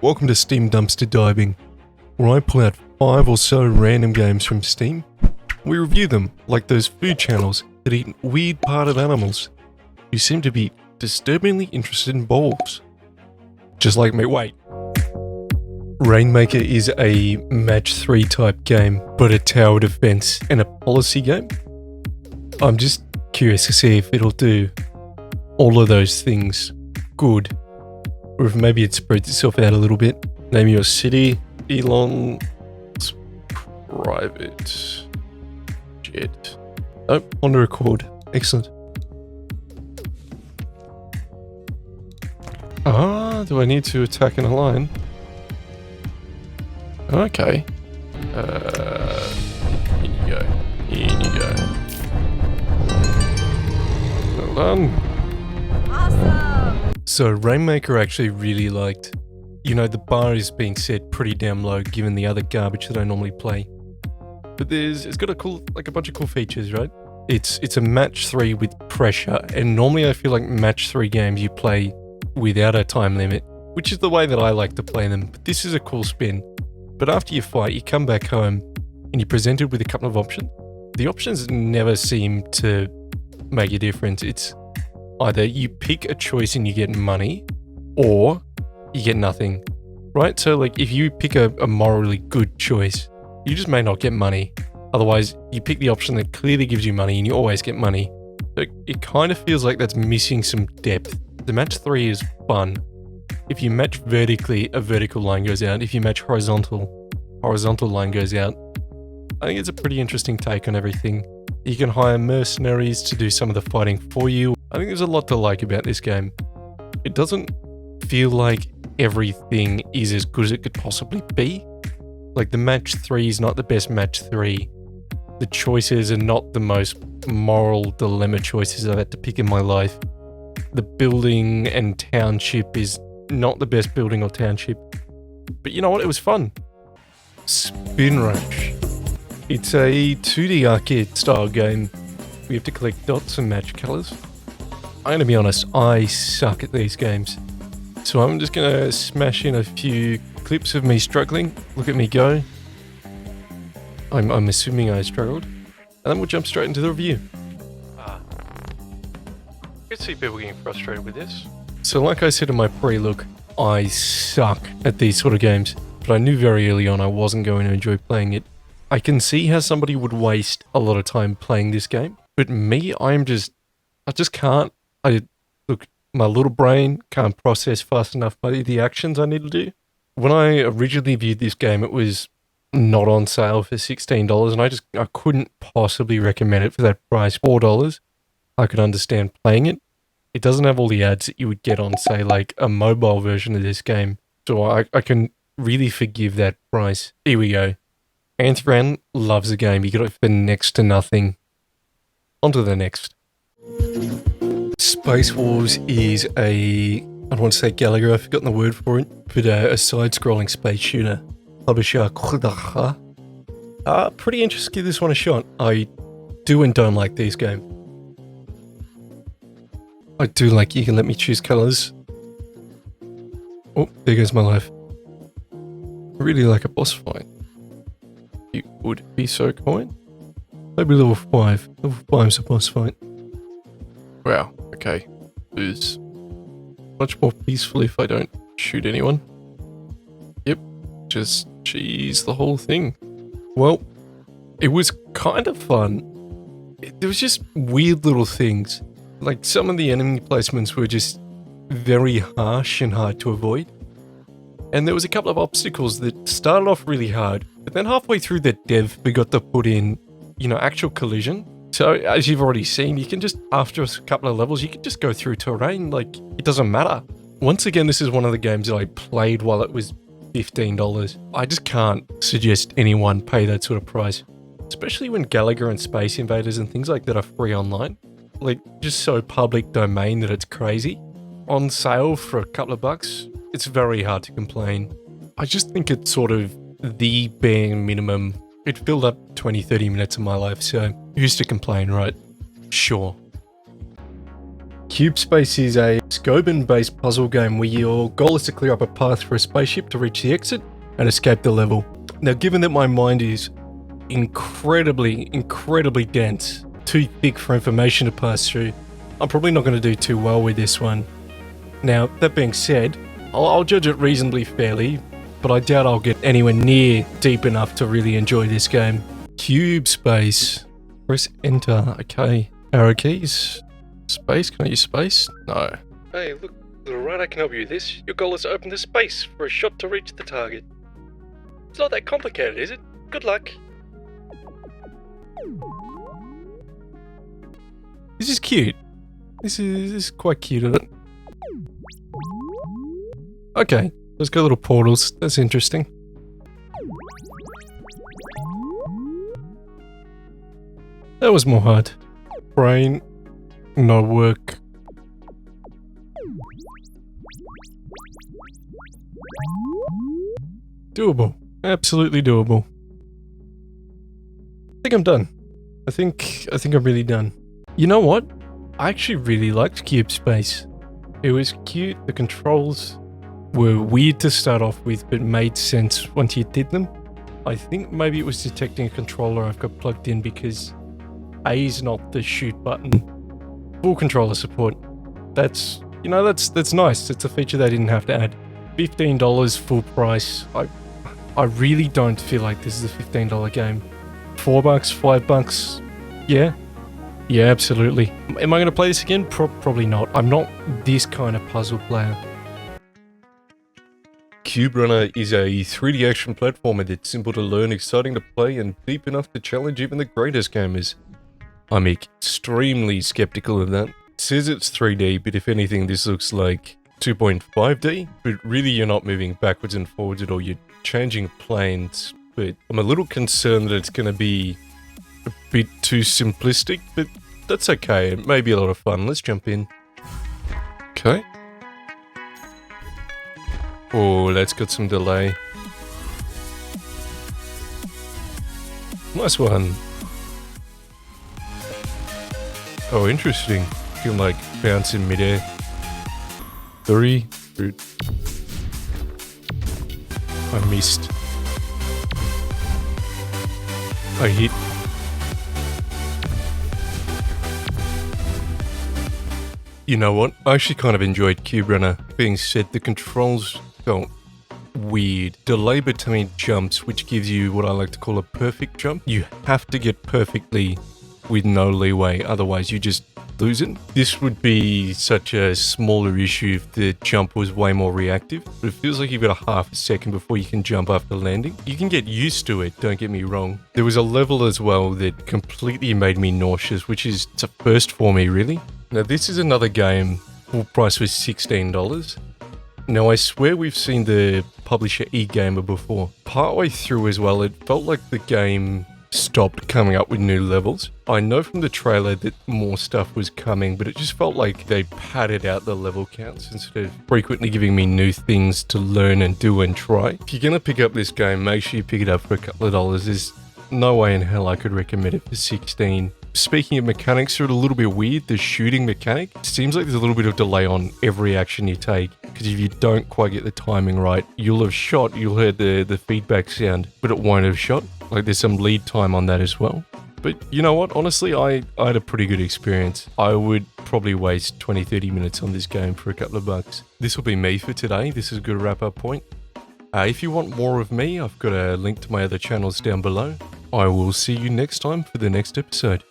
welcome to Steam Dumpster Diving, where I pull out 5 or so random games from Steam. We review them like those food channels that eat weird parted animals who seem to be disturbingly interested in balls. Just like me. Wait. Rainmaker is a match 3 type game, but a tower defense and a policy game. I'm just curious to see if it'll do all of those things good, or if maybe it spreads itself out a little bit. Name your city. Elon's private jet. Oh, on the record. Excellent. Do I need to attack in a line? Okay. In you go. In you go. Well done. Awesome! So Rainmaker actually really liked. You know, the bar is being set pretty damn low given the other garbage that I normally play. But it's got a bunch of cool features, right? It's a match 3 with pressure, and normally I feel like match 3 games you play without a time limit, which is the way that I like to play them. But this is a cool spin. But after you fight, you come back home and you're presented with a couple of options. The options never seem to make a difference. It's either you pick a choice and you get money, or you get nothing, right? So like if you pick a morally good choice, you just may not get money. Otherwise, you pick the option that clearly gives you money and you always get money. So it kind of feels like that's missing some depth. The match 3 is fun. If you match vertically, a vertical line goes out. If you match horizontal line goes out. I think it's a pretty interesting take on everything. You can hire mercenaries to do some of the fighting for you. I think there's a lot to like about this game. It doesn't feel like everything is as good as it could possibly be. Like the match 3 is not the best match 3. The choices are not the most moral dilemma choices I've had to pick in my life. The building and township is not the best building or township. But you know what? It was fun. Spin Rush. It's a 2D arcade style game. We have to collect dots and match colours. I'm going to be honest, I suck at these games. So I'm just going to smash in a few clips of me struggling. Look at me go. I'm assuming I struggled. And then we'll jump straight into the review. I can see people getting frustrated with this. So like I said in my pre-look, I suck at these sort of games. But I knew very early on I wasn't going to enjoy playing it. I can see how somebody would waste a lot of time playing this game. But me, I just can't. My little brain can't process fast enough the actions I need to do. When I originally viewed this game, it was not on sale for $16, and I couldn't possibly recommend it for that price. $4, I could understand playing it. It doesn't have all the ads that you would get on, say, like a mobile version of this game. So I can really forgive that price. Here we go. Anthran loves the game. You get it for next to nothing. On to the next. Space Wars is I don't want to say Gallagher, I've forgotten the word for it, but a side-scrolling space shooter. Publisher, pretty interested to give this one a shot. I do and don't like these games. I do like you can let me choose colours. Oh, there goes my life. I really like a boss fight. You would be so kind. Maybe level 5. Level 5's a boss fight. Wow, okay. It's much more peaceful if I don't shoot anyone. Yep, just cheese the whole thing. Well, it was kind of fun. There was just weird little things. Like some of the enemy placements were just very harsh and hard to avoid. And there was a couple of obstacles that started off really hard, but then halfway through the dev, we got to put in, actual collision. So as you've already seen, you can just, after a couple of levels, you can just go through terrain, like it doesn't matter. Once again, this is one of the games that I played while it was $15. I just can't suggest anyone pay that sort of price, especially when Gallagher and Space Invaders and things like that are free online. Like just so public domain that it's crazy. On sale for a couple of bucks, it's very hard to complain. I just think it's sort of the bare minimum. It filled up 20-30 minutes of my life, so who's to complain, right? Sure. Cube Space is a Scoban-based puzzle game where your goal is to clear up a path for a spaceship to reach the exit and escape the level. Now, given that my mind is incredibly dense, too thick for information to pass through, I'm probably not going to do too well with this one. Now, that being said, I'll judge it reasonably fairly, but I doubt I'll get anywhere near deep enough to really enjoy this game. Cube Space. Press enter. Okay. Arrow keys. Space? Can I use space? No. Hey, look, little right, I can help you with this. Your goal is to open the space for a shot to reach the target. It's not that complicated, is it? Good luck. This is cute. This is quite cute, isn't it? Okay, let's go little portals. That's interesting. That was more hard. Brain, no work. Doable. Absolutely doable. I think I'm done. I think I'm really done. You know what? I actually really liked Cube Space. It was cute. The controls were weird to start off with, but made sense once you did them. I think maybe it was detecting a controller I've got plugged in because A is not the shoot button. Full controller support. That's nice. It's a feature they didn't have to add. $15 full price. I really don't feel like this is a $15 game. $4, $5, yeah. Yeah, absolutely. Am I going to play this again? Probably not. I'm not this kind of puzzle player. Cube Runner is a 3D action platformer that's simple to learn, exciting to play, and deep enough to challenge even the greatest gamers. I'm extremely skeptical of that. It says it's 3D, but if anything, this looks like 2.5D, but really you're not moving backwards and forwards at all, you're changing planes, but I'm a little concerned that it's going to be a bit too simplistic, but that's okay, it may be a lot of fun. Let's jump in. Okay. Oh, that's got some delay. Nice one. Oh, interesting. You can like bounce in midair. 3. I missed. I hit. You know what? I actually kind of enjoyed Cube Runner. Being said, the controls felt weird. Delay between jumps, which gives you what I like to call a perfect jump. You have to get perfectly with no leeway, otherwise you just lose it. This would be such a smaller issue if the jump was way more reactive, but it feels like you've got a half a second before you can jump after landing. You can get used to it, don't get me wrong. There was a level as well that completely made me nauseous, which is a first for me, really. Now this is another game, full price was $16. Now I swear we've seen the publisher eGamer before. Partway through as well, it felt like the game stopped coming up with new levels. I know from the trailer that more stuff was coming, but it just felt like they padded out the level counts instead of frequently giving me new things to learn and do and try. If you're gonna pick up this game, make sure you pick it up for a couple of dollars. There's no way in hell I could recommend it for 16. Speaking of mechanics, they're a little bit weird. The shooting mechanic, it seems like there's a little bit of delay on every action you take, because if you don't quite get the timing right, you'll have shot, you'll hear the feedback sound, but it won't have shot. Like there's some lead time on that as well. But you know what, honestly, I had a pretty good experience. I would probably waste 20-30 minutes on this game for a couple of bucks. This will be me for today. This is a good wrap up point. If you want more of me, I've got a link to my other channels down below. I will see you next time for the next episode.